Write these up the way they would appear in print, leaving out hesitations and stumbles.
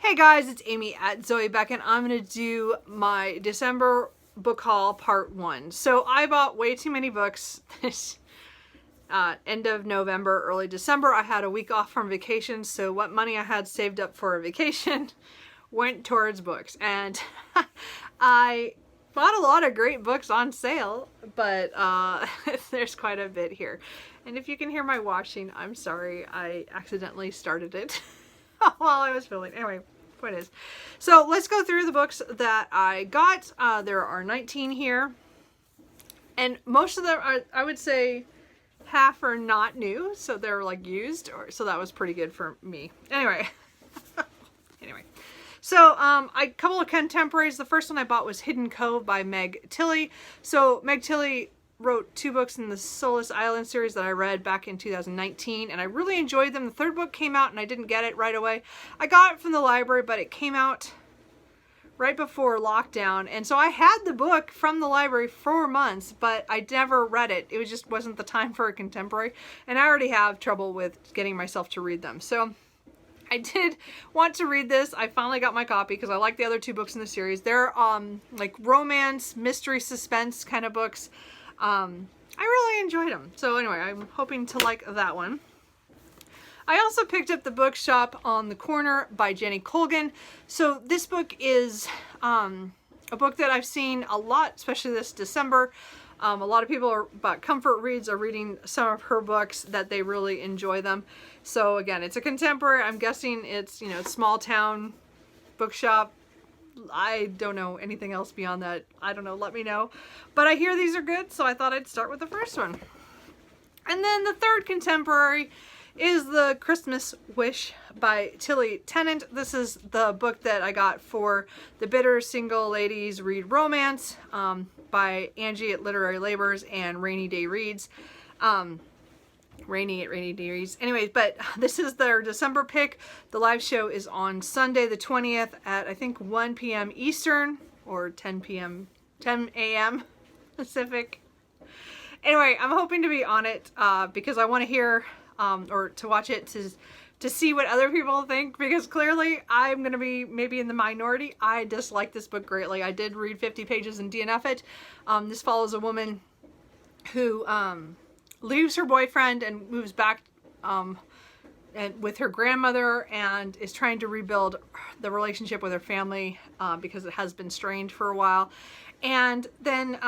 Hey guys, it's Amy at Zoe Beck, and I'm going to do my December book haul part 1. So I bought way too many books this end of November, early December. I had a week off from vacation, so what money I had saved up for a vacation went towards books. And I bought a lot of great books on sale, but there's quite a bit here. And if you can hear my washing, I'm sorry, I accidentally started it while I was filming. Anyway, point is, so let's go through the books that I got. There are 19 here, and most of them are, I would say, half are not new, so they're like used, so that was pretty good for me. Anyway, so a couple of contemporaries. The first one I bought was Hidden Cove by Meg Tilly. So Meg Tilly wrote 2 books in the Solace Island series that I read back in 2019, and I really enjoyed them. The third book came out and I didn't get it right away. I got it from the library, but it came out right before lockdown, and so I had the book from the library for months, but I never read it. It just wasn't the time for a contemporary, and I already have trouble with getting myself to read them. So I did want to read this. I finally got my copy because I like the other 2 books in the series. They're like romance, mystery, suspense kind of books. I really enjoyed them. So anyway, I'm hoping to like that one. I also picked up The Bookshop on the Corner by Jenny Colgan. So this book is a book that I've seen a lot, especially this December. A lot of people about comfort reads are reading some of her books that they really enjoy them. So again, it's a contemporary. I'm guessing it's, small town bookshop. I don't know anything else beyond that. I don't know, let me know. But I hear these are good, so I thought I'd start with the first one. And then the third contemporary is The Christmas Wish by Tilly Tennant. This is the book that I got for The Bitter Single Ladies Read Romance by Angie at Literary Labors and Rainey Day Reads. Rainey at Rainey Day Reads. Anyways, but this is their December pick. The live show is on Sunday the 20th at I think 1 p.m. Eastern or 10 a.m. Pacific. Anyway, I'm hoping to be on it because I want to hear or to watch it to see what other people think, because clearly I'm going to be maybe in the minority. I dislike this book greatly. I did read 50 pages and DNF it. This follows a woman who leaves her boyfriend and moves back and with her grandmother and is trying to rebuild the relationship with her family because it has been strained for a while. And then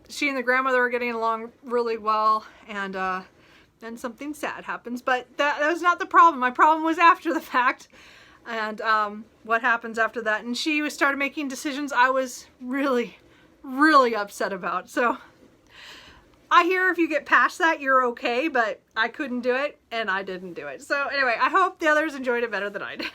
she and the grandmother are getting along really well, and then something sad happens. But that was not the problem. My problem was after the fact, and what happens after that. And she started making decisions I was really, really upset about. So I hear if you get past that, you're okay, but I couldn't do it, and I didn't do it. So anyway, I hope the others enjoyed it better than I did.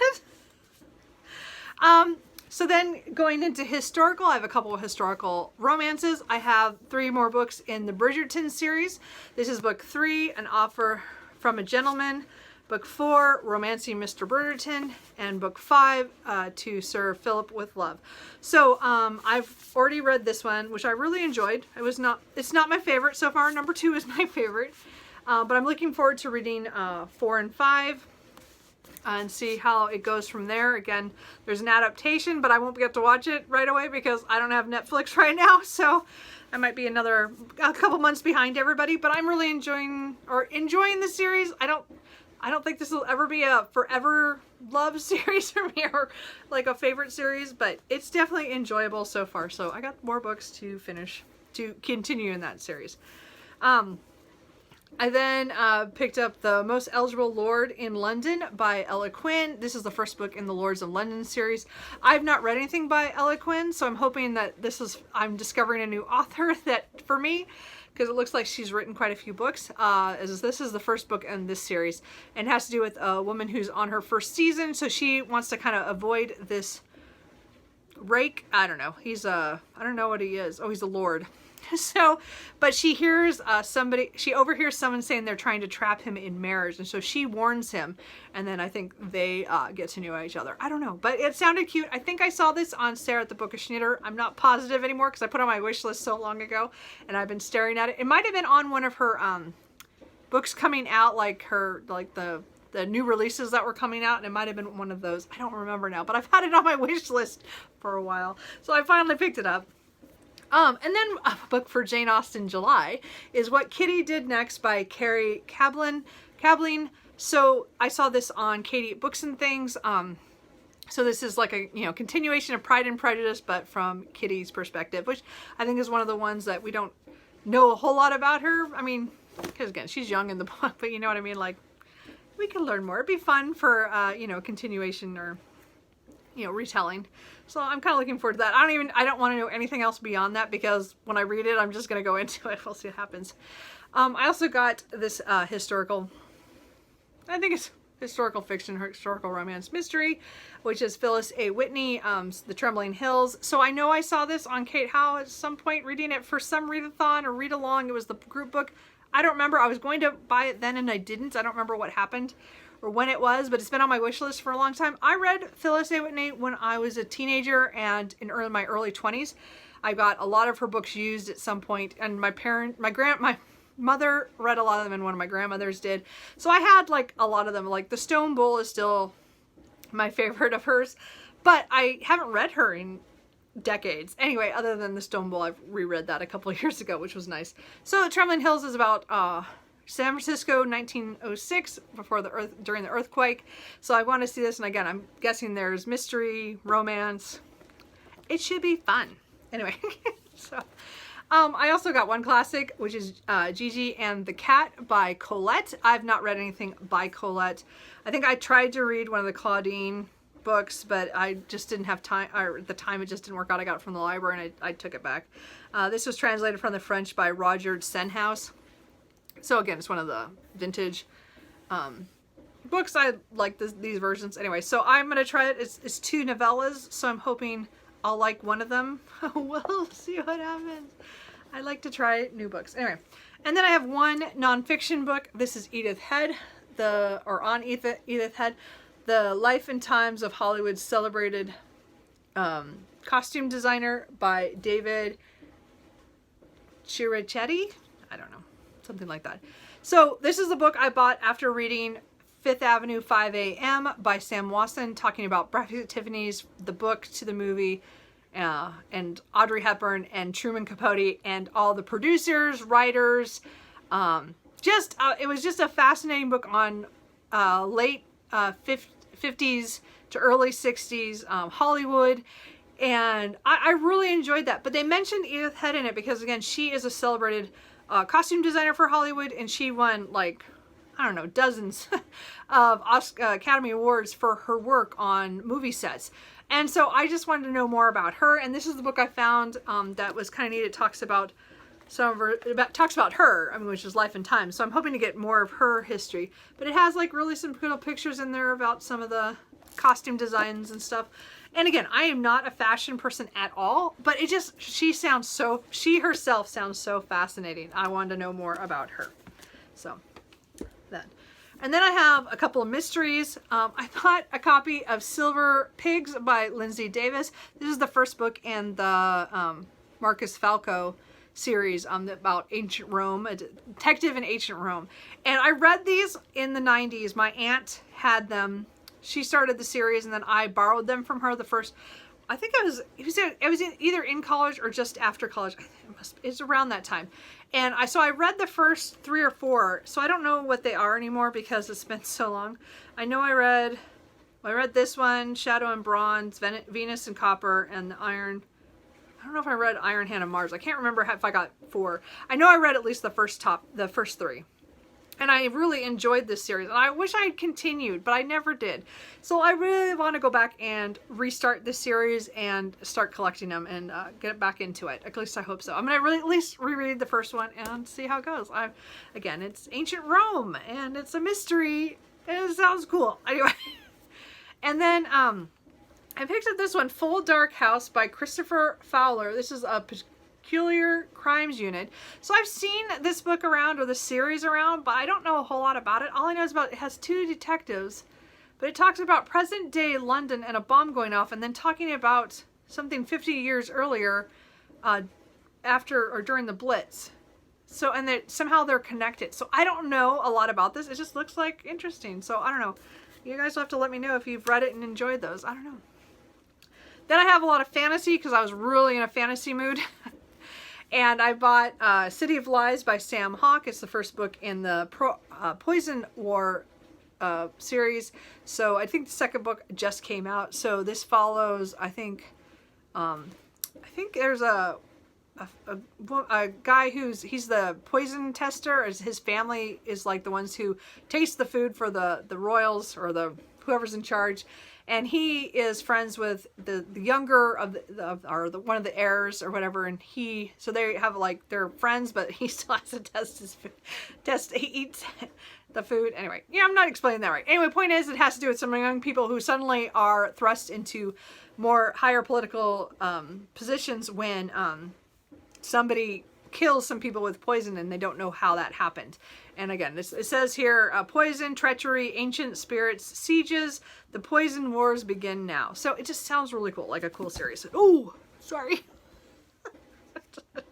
So then going into historical, I have a couple of historical romances. I have 3 more books in the Bridgerton series. This is book 3, An Offer from a Gentleman. Book 4, Romancing Mr. Bridgerton. And book 5, To Sir Philip with Love. So I've already read this one, which I really enjoyed. It's not my favorite so far. Number 2 is my favorite. But I'm looking forward to reading 4 and 5. And see how it goes from there. Again, there's an adaptation, but I won't get to watch it right away because I don't have Netflix right now, so I might be a couple months behind everybody. But I'm really enjoying the series. I don't think this will ever be a forever love series for me, or like a favorite series, but it's definitely enjoyable so far. So I got more books to finish to continue in that series. I then picked up The Most Eligible Lord in London by Ella Quinn. This is the first book in the Lords of London series. I've not read anything by Ella Quinn, so I'm hoping that I'm discovering a new author that for me, because it looks like she's written quite a few books. This is the first book in this series, and it has to do with a woman who's on her first season, so she wants to kind of avoid this rake. I don't know. I don't know what he is. Oh, he's a lord. So, but she hears she overhears someone saying they're trying to trap him in marriage, and so she warns him, and then I think they get to know each other. I don't know, but it sounded cute. I think I saw this on sale at the Bookish Knitter. I'm not positive anymore because I put it on my wish list so long ago, and I've been staring at it. It might have been on one of her books coming out, like the the new releases that were coming out, and it might have been one of those. I don't remember now, but I've had it on my wish list for a while. So I finally picked it up. And then a book for Jane Austen July is What Kitty Did Next by Carrie Cabling. So I saw this on Katie Books and Things. So this is like a, continuation of Pride and Prejudice, but from Kitty's perspective, which I think is one of the ones that we don't know a whole lot about her. I mean, because again, she's young in the book, but you know what I mean? Like, we can learn more. It'd be fun for, continuation or, retelling. So I'm kind of looking forward to that. I don't want to know anything else beyond that, because when I read it, I'm just going to go into it. We'll see what happens. I also got this historical fiction, historical romance mystery, which is Phyllis A. Whitney, The Trembling Hills. So I know I saw this on Kate Howe at some point, reading it for some readathon or read along. It was the group book. I don't remember. I was going to buy it then and I didn't. I don't remember what happened or when it was, but it's been on my wish list for a long time. I read Phyllis A. Whitney when I was a teenager and in my early 20s. I got a lot of her books used at some point, and my mother read a lot of them, and one of my grandmothers did. So I had like a lot of them. Like The Stone Bull is still my favorite of hers, but I haven't read her in decades. Anyway, other than The Stone Bull, I've reread that a couple of years ago, which was nice. So Trembling Hills is about San Francisco, 1906, during the earthquake. So I want to see this, and again, I'm guessing there's mystery, romance. It should be fun. Anyway, so I also got one classic, which is Gigi and the Cat by Colette. I've not read anything by Colette. I think I tried to read one of the Claudine books, but I just didn't have time, or at the time it just didn't work out. I got it from the library and I took it back. This was translated from the French by Roger Senhouse. So again, it's one of the vintage books. I like these versions. Anyway, so I'm going to try it. It's 2 novellas, so I'm hoping I'll like one of them. We'll see what happens. I like to try new books. Anyway, and then I have one nonfiction book. This is Edith Head, Edith Head, The Life and Times of Hollywood's Celebrated Costume Designer by David Chirichetti. I don't know. Something like that. So this is the book I bought after reading Fifth Avenue 5 a.m. by Sam Wasson, talking about Breakfast at Tiffany's, the book to the movie, and Audrey Hepburn and Truman Capote and all the producers, writers. It was just a fascinating book on late 50s to early 60s Hollywood. And I really enjoyed that. But they mentioned Edith Head in it because, again, she is a celebrated costume designer for Hollywood, and she won, like, I don't know, dozens of Academy Awards for her work on movie sets. And so I just wanted to know more about her, and this is the book I found that was kind of neat. It talks about her, which is Life and Time. So I'm hoping to get more of her history. But it has like really some cool pictures in there about some of the costume designs and stuff. And again, I am not a fashion person at all, but she herself sounds so fascinating. I wanted to know more about her. So that. And then I have a couple of mysteries. I bought a copy of Silver Pigs by Lindsay Davis. This is the first book in the Marcus Falco series about ancient Rome, a detective in ancient Rome. And I read these in the 90s. My aunt had them. She started the series, and then I borrowed them from her. I think I was either in college or just after college. It's around that time. And so I read the first 3 or 4. So I don't know what they are anymore because it's been so long. I know I read this one, Shadow and Bronze, Venus and Copper, and the Iron. I don't know if I read Iron Hand of Mars. I can't remember if I got 4. I know I read at least the first 3. And I really enjoyed this series. And I wish I had continued, but I never did. So I really want to go back and restart this series and start collecting them and get back into it. At least I hope so. I'm going to at least reread the first one and see how it goes. Again, it's ancient Rome and it's a mystery and it sounds cool. Anyway. And then I picked up this one, Full Dark House by Christopher Fowler. This is a Peculiar Crimes Unit. So I've seen this book around, or the series around, but I don't know a whole lot about it. All I know is it has 2 detectives, but it talks about present day London and a bomb going off, and then talking about something 50 years earlier, after or during the Blitz. So, and that somehow they're connected. So I don't know a lot about this. It just looks like interesting. So I don't know. You guys will have to let me know if you've read it and enjoyed those. I don't know. Then I have a lot of fantasy because I was really in a fantasy mood. And I bought City of Lies by Sam Hawke. It's the first book in the Poison War series. So I think the second book just came out. So this follows, I think there's a guy he's the poison tester. His family is like the ones who taste the food for the royals or the whoever's in charge, and he is friends with the younger of one of the heirs or whatever, and so they have like they're friends, but he still has to test his food. He eats the food anyway. Yeah, I'm not explaining that right. Anyway, point is, it has to do with some young people who suddenly are thrust into more higher political positions when somebody kills some people with poison and they don't know how that happened. And again, it says here, poison, treachery, ancient spirits, sieges, the poison wars begin now. So it just sounds really cool, like a cool series. Oh, sorry.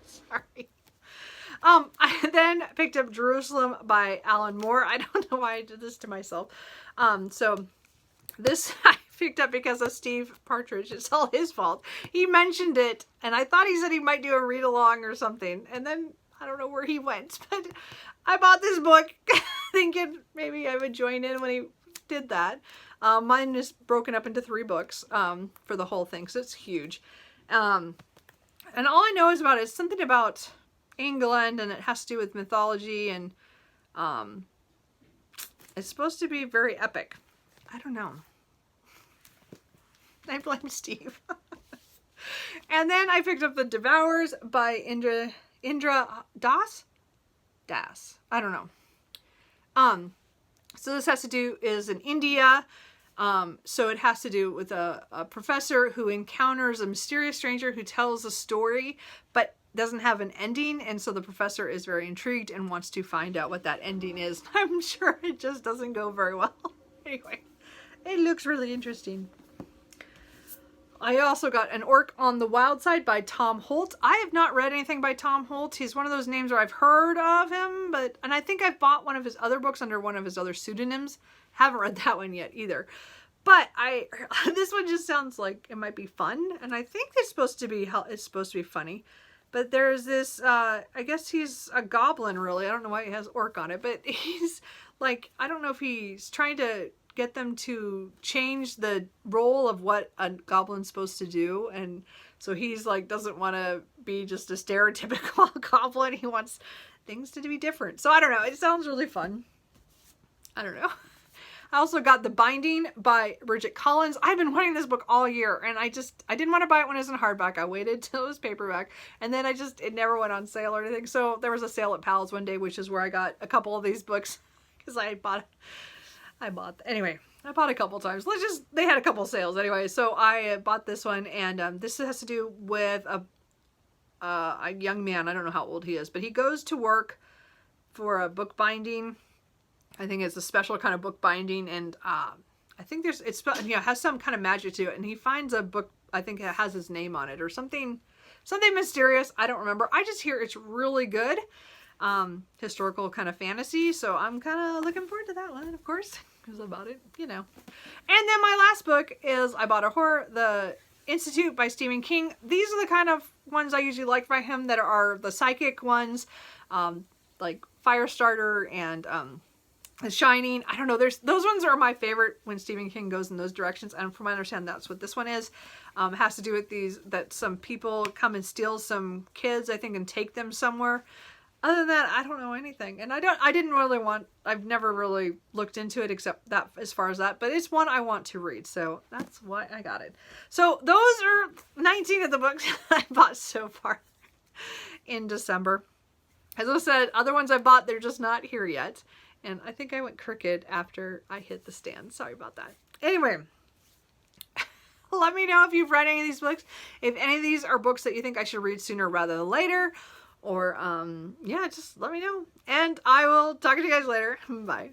Sorry. I then picked up Jerusalem by Alan Moore. I don't know why I did this to myself. So this I picked up because of Steve Partridge. It's all his fault. He mentioned it, and I thought he said he might do a read-along or something, and then I don't know where he went, but I bought this book thinking maybe I would join in when he did that. Mine is broken up into 3 books for the whole thing, so it's huge. And all I know is about it is something about England, and it has to do with mythology, and it's supposed to be very epic. I don't know. I blame Steve. And then I picked up The Devourers by Indra Das? I don't know. So this has to do is in India. So it has to do with a professor who encounters a mysterious stranger who tells a story, but doesn't have an ending. And so the professor is very intrigued and wants to find out what that ending is. I'm sure it just doesn't go very well. Anyway, it looks really interesting. I also got An Orc on the Wild Side by Tom Holt. I have not read anything by Tom Holt. He's one of those names where I've heard of him, and I think I've bought one of his other books under one of his other pseudonyms. Haven't read that one yet either. But this one just sounds like it might be fun, and I think it's supposed to be funny. But there's this, I guess he's a goblin really. I don't know why he has orc on it, but he's like, I don't know if he's trying to get them to change the role of what a goblin's supposed to do, and so he's like doesn't want to be just a stereotypical goblin. He wants things to be different. So I don't know, it sounds really fun. I don't know. I also got The Binding by Bridget Collins. I've been wanting this book all year, and I didn't want to buy it when it was in hardback. I waited till it was paperback, and then it never went on sale or anything. So there was a sale at Pal's one day, which is where I got a couple of these books because I bought a couple times. They had a couple sales anyway. So I bought this one, and this has to do with a young man. I don't know how old he is, but he goes to work for a book binding. I think it's a special kind of book binding, and I think it has some kind of magic to it. And he finds a book, I think it has his name on it or something mysterious. I don't remember. I just hear it's really good. Historical kind of fantasy, so I'm kind of looking forward to that one, of course, because I bought it, And then my last book is I bought The Institute by Stephen King. These are the kind of ones I usually like by him that are the psychic ones, like Firestarter and The Shining. I don't know, those ones are my favorite when Stephen King goes in those directions, and from what I understand, that's what this one is. It has to do with that some people come and steal some kids, I think, and take them somewhere. Other than that, I don't know anything. And I've never really looked into it except that as far as that. But it's one I want to read. So that's why I got it. So those are 19 of the books I bought so far in December. As I said, other ones I bought, they're just not here yet. And I think I went crooked after I hit the stand. Sorry about that. Anyway, let me know if you've read any of these books. If any of these are books that you think I should read sooner rather than later. Or, just let me know. And I will talk to you guys later. Bye.